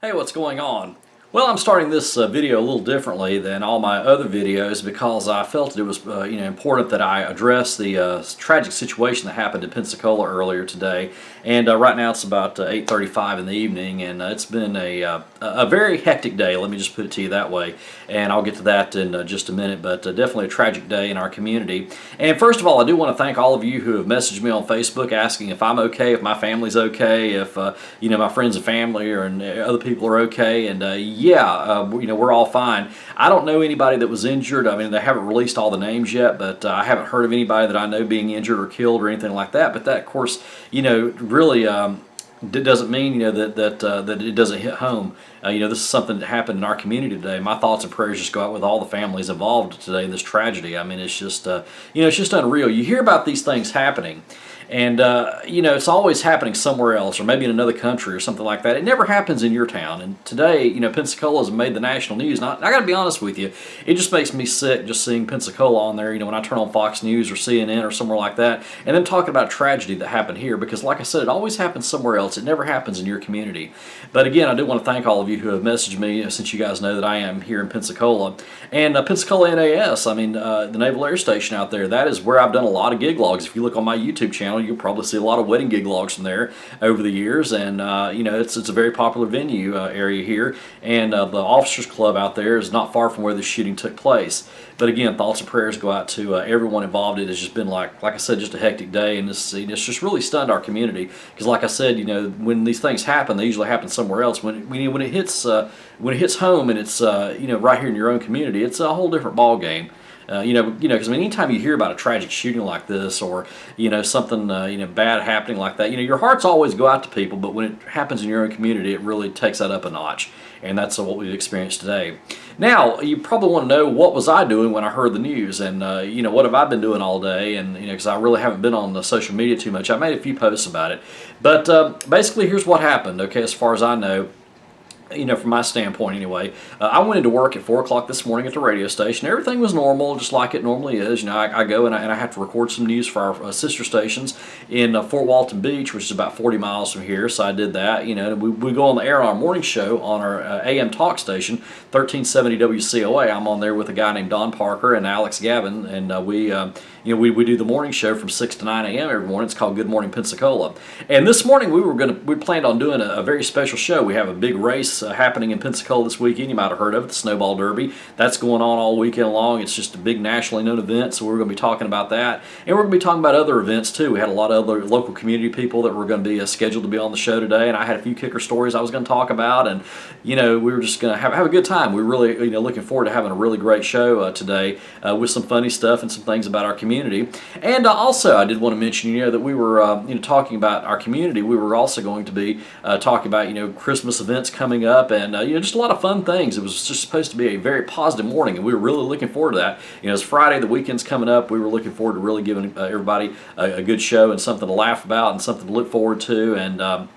Hey, what's going on? Well, I'm starting this video a little differently than all my other videos because I felt it was important that I address the tragic situation that happened in Pensacola earlier today. And right now it's about 8:35 in the evening, and it's been a very hectic day. Let me just put it to you that way. And I'll get to that in just a minute. But definitely a tragic day in our community. And first of all, I do want to thank all of you who have messaged me on Facebook asking if I'm okay, if my family's okay, if my friends and family and other people are okay. And we're all fine. I don't know anybody that was injured. I mean, they haven't released all the names yet, but I haven't heard of anybody that I know being injured or killed or anything like that. But that, of course, really doesn't mean that it doesn't hit home. This is something that happened in our community today. My thoughts and prayers just go out with all the families involved today in this tragedy. I mean, it's just it's just unreal. You hear about these things happening. And, it's always happening somewhere else, or maybe in another country or something like that. It never happens in your town. And today, Pensacola has made the national news. And I got to be honest with you, it just makes me sick just seeing Pensacola on there, when I turn on Fox News or CNN or somewhere like that, and then talking about a tragedy that happened here. Because, like I said, it always happens somewhere else. It never happens in your community. But again, I do want to thank all of you who have messaged me, since you guys know that I am here in Pensacola. And Pensacola NAS, the Naval Air Station out there, that is where I've done a lot of gig logs. If you look on my YouTube channel, you'll probably see a lot of wedding gig logs from there over the years, and it's a very popular venue area here, and the Officers Club out there is not far from where the shooting took place. But again, thoughts and prayers go out to everyone involved. It has just been like I said, just a hectic day, and it's just really stunned our community because, like I said, when these things happen, they usually happen somewhere else. When it hits home and it's right here in your own community, it's a whole different ball game. Because anytime you hear about a tragic shooting like this, or something bad happening like that, your hearts always go out to people. But when it happens in your own community, it really takes that up a notch, and that's what we've experienced today. Now, you probably want to know, what was I doing when I heard the news, and what have I been doing all day? And because I really haven't been on the social media too much, I made a few posts about it. But basically, here's what happened. Okay, as far as I know. From my standpoint anyway, I went into work at 4 o'clock this morning at the radio station. Everything was normal, just like it normally is. I go and I have to record some news for our sister stations in Fort Walton Beach, which is about 40 miles from here. So I did that. We go on the air on our morning show on our AM talk station, 1370 WCOA. I'm on there with a guy named Don Parker and Alex Gavin, and we do the morning show from 6 to 9 a.m. every morning. It's called Good Morning Pensacola. And this morning we planned on doing a very special show. We have a big race happening in Pensacola this weekend. You might have heard of it, the Snowball Derby. That's going on all weekend long. It's just a big nationally known event, so we're going to be talking about that. And we're going to be talking about other events too. We had a lot of other local community people that were going to be scheduled to be on the show today, and I had a few kicker stories I was going to talk about, and we were just going to have a good time. We're really looking forward to having a really great show today with some funny stuff and some things about our community. And also, I did want to mention, that we were talking about our community. We were also going to be talking about Christmas events coming up, and just a lot of fun things. It was just supposed to be a very positive morning, and we were really looking forward to that. It's Friday, the weekend's coming up. We were looking forward to really giving everybody a good show and something to laugh about and something to look forward to. And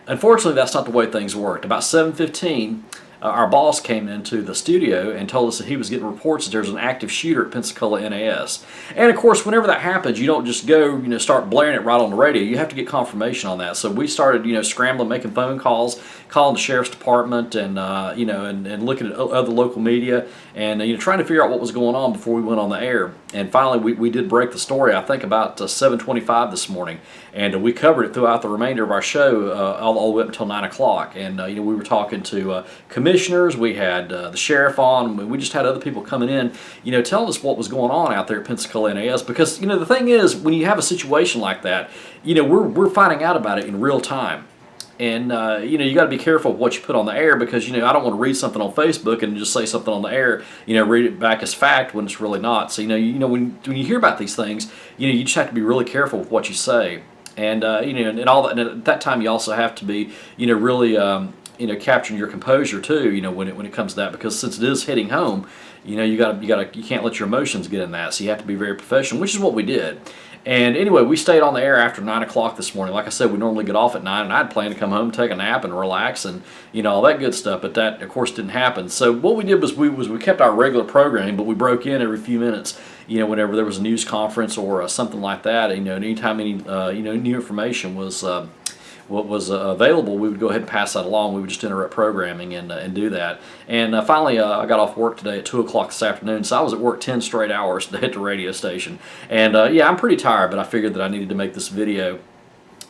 unfortunately, that's not the way things worked. About 7:15. Our boss came into the studio and told us that he was getting reports that there's an active shooter at Pensacola NAS. And of course, whenever that happens, you don't just go, start blaring it right on the radio. You have to get confirmation on that. So we started, scrambling, making phone calls, calling the sheriff's department, and and looking at other local media, and trying to figure out what was going on before we went on the air. And finally, we did break the story. I think about 7:25 this morning, and we covered it throughout the remainder of our show, all the way up until 9 o'clock. And we were talking to commissioners. We had the sheriff on. We just had other people coming in, telling us what was going on out there at Pensacola NAS. Because the thing is, when you have a situation like that, we're finding out about it in real time. And you got to be careful of what you put on the air, because I don't want to read something on Facebook and just say something on the air, read it back as fact when it's really not. So when you hear about these things, you just have to be really careful with what you say. And and all that. And at that time, you also have to be really capturing your composure too. When it comes to that, because since it is hitting home, you can't let your emotions get in that. So you have to be very professional, which is what we did. And anyway, we stayed on the air after 9 o'clock this morning. Like I said, we normally get off at 9, and I'd planned to come home, take a nap, and relax, and all that good stuff. But that, of course, didn't happen. So what we did was we kept our regular programming, but we broke in every few minutes. Whenever there was a news conference or something like that. Anytime any new information was what was available, we would go ahead and pass that along. We would just interrupt programming and do that. And finally, I got off work today at 2 o'clock this afternoon, so I was at work 10 straight hours to hit the radio station. And yeah, I'm pretty tired, but I figured that I needed to make this video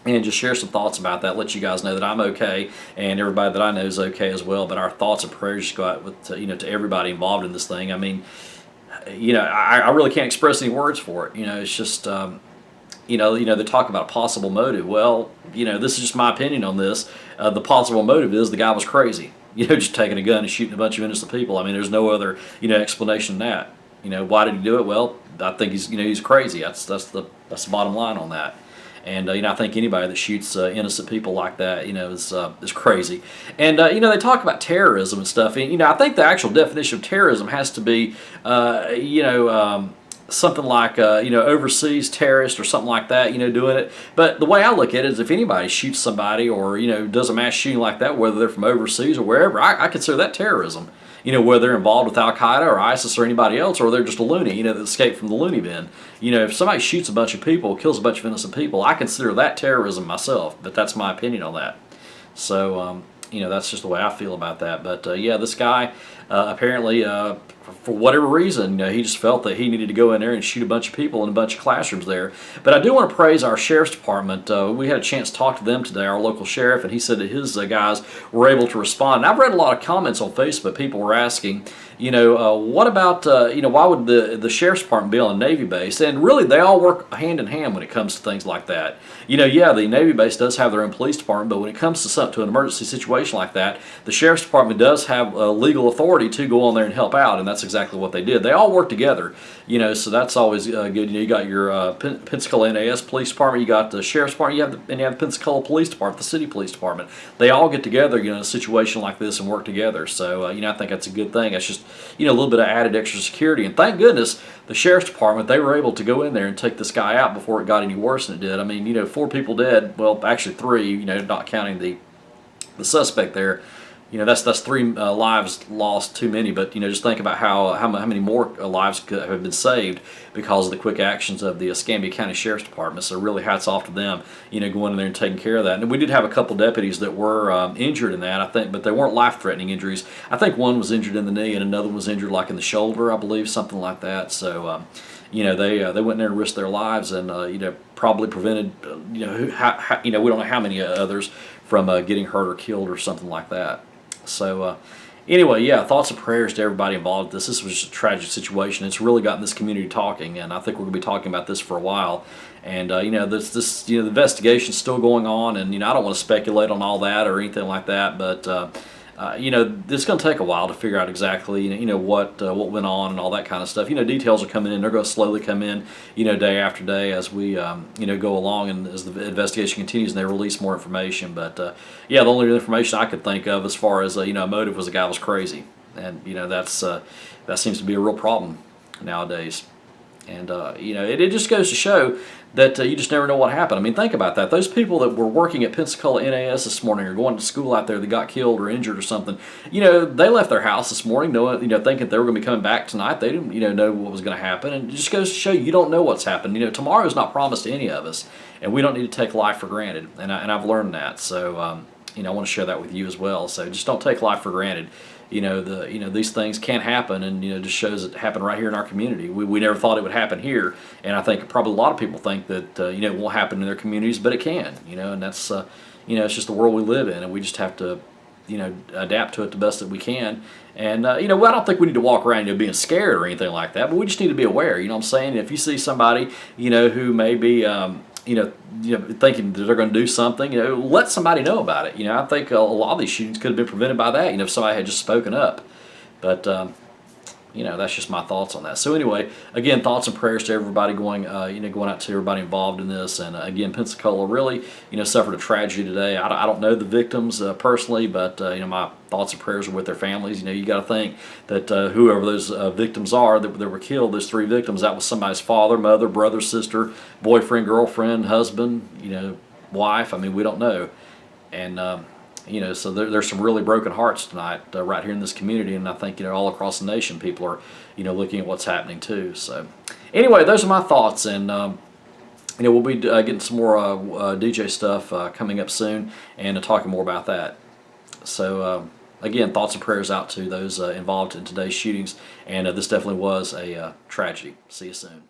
and just share some thoughts about that, let you guys know that I'm okay, and everybody that I know is okay as well. But our thoughts and prayers just go out with, to everybody involved in this thing. I mean, I really can't express any words for it. It's just, they talk about a possible motive. Well, this is just my opinion on this. The possible motive is the guy was crazy. Just taking a gun and shooting a bunch of innocent people. I mean, there's no other, explanation than that. Why did he do it? Well, I think he's crazy. That's the bottom line on that. And I think anybody that shoots innocent people like that, is crazy. And they talk about terrorism and stuff. And I think the actual definition of terrorism has to be, something like overseas terrorist or something like that, doing it. But the way I look at it is, if anybody shoots somebody or does a mass shooting like that, whether they're from overseas or wherever, I consider that terrorism. Whether they're involved with Al Qaeda or ISIS or anybody else, or they're just a loony, that escaped from the loony bin. If somebody shoots a bunch of people, kills a bunch of innocent people, I consider that terrorism myself. But that's my opinion on that. So, that's just the way I feel about that. But yeah, this guy apparently, for whatever reason, he just felt that he needed to go in there and shoot a bunch of people in a bunch of classrooms there. But I do want to praise our sheriff's department. We had a chance to talk to them today, our local sheriff, and he said that his guys were able to respond. And I've read a lot of comments on Facebook. People were asking, what about, why would the sheriff's department be on a Navy base? And really, they all work hand in hand when it comes to things like that. Yeah, the Navy base does have their own police department, but when it comes to an emergency situation like that, the sheriff's department does have legal authority to go on there and help out, and that's exactly what they did. They all work together, so that's always good. You got your Pensacola NAS police department, you got the sheriff's department, you have the Pensacola police department, the city police department. They all get together, in a situation like this and work together. So, I think that's a good thing. That's just, a little bit of added extra security. And thank goodness the sheriff's department, they were able to go in there and take this guy out before it got any worse than it did. I mean, 4 people dead. Well, actually 3. Not counting the suspect there. That's 3 lives lost too many. But just think about how many more lives could have been saved because of the quick actions of the Escambia County Sheriff's Department. So really, hats off to them. Going in there and taking care of that. And we did have a couple deputies that were injured in that, I think, but they weren't life-threatening injuries. I think one was injured in the knee and another one was injured like in the shoulder, I believe, something like that. So. They went in there and risked their lives, and probably prevented we don't know how many others from getting hurt or killed or something like that. So anyway, yeah, thoughts and prayers to everybody involved with this. This was just a tragic situation. It's really gotten this community talking, and I think we're going to be talking about this for a while. And the investigation's still going on, and I don't want to speculate on all that or anything like that, but. It's going to take a while to figure out exactly, what went on and all that kind of stuff. Details are coming in. They're going to slowly come in, day after day as we, go along and as the investigation continues and they release more information. But, yeah, the only information I could think of as far as, motive was the guy was crazy. And, that seems to be a real problem nowadays. And, it just goes to show that you just never know what happened. I mean, think about that. Those people that were working at Pensacola NAS this morning or going to school out there that got killed or injured or something, they left their house this morning knowing, thinking they were going to be coming back tonight. They didn't, know what was going to happen. And it just goes to show you don't know what's happened. Tomorrow is not promised to any of us, and we don't need to take life for granted. And I've learned that. So, I want to share that with you as well. So just don't take life for granted. These things can happen, and just shows it happened right here in our community. We never thought it would happen here, and I think probably a lot of people think that it won't happen in their communities, but it can. And that's it's just the world we live in, and we just have to adapt to it the best that we can. And I don't think we need to walk around being scared or anything like that, but we just need to be aware. What I'm saying? If you see somebody who may be thinking that they're going to do something, let somebody know about it. I think a lot of these shootings could have been prevented by that, if somebody had just spoken up. But, that's just my thoughts on that. So anyway, again, thoughts and prayers to everybody going out to everybody involved in this. And again, Pensacola really, suffered a tragedy today. I don't know the victims personally, but, my thoughts and prayers are with their families. You got to think that whoever those victims are that were killed, those 3 victims, that was somebody's father, mother, brother, sister, boyfriend, girlfriend, husband, wife. I mean, we don't know. And, so there's some really broken hearts tonight right here in this community, and I think all across the nation people are looking at what's happening too. So anyway, those are my thoughts, and we'll be getting some more DJ stuff coming up soon and talking more about that. So again, thoughts and prayers out to those involved in today's shootings, and this definitely was a tragedy. See you soon.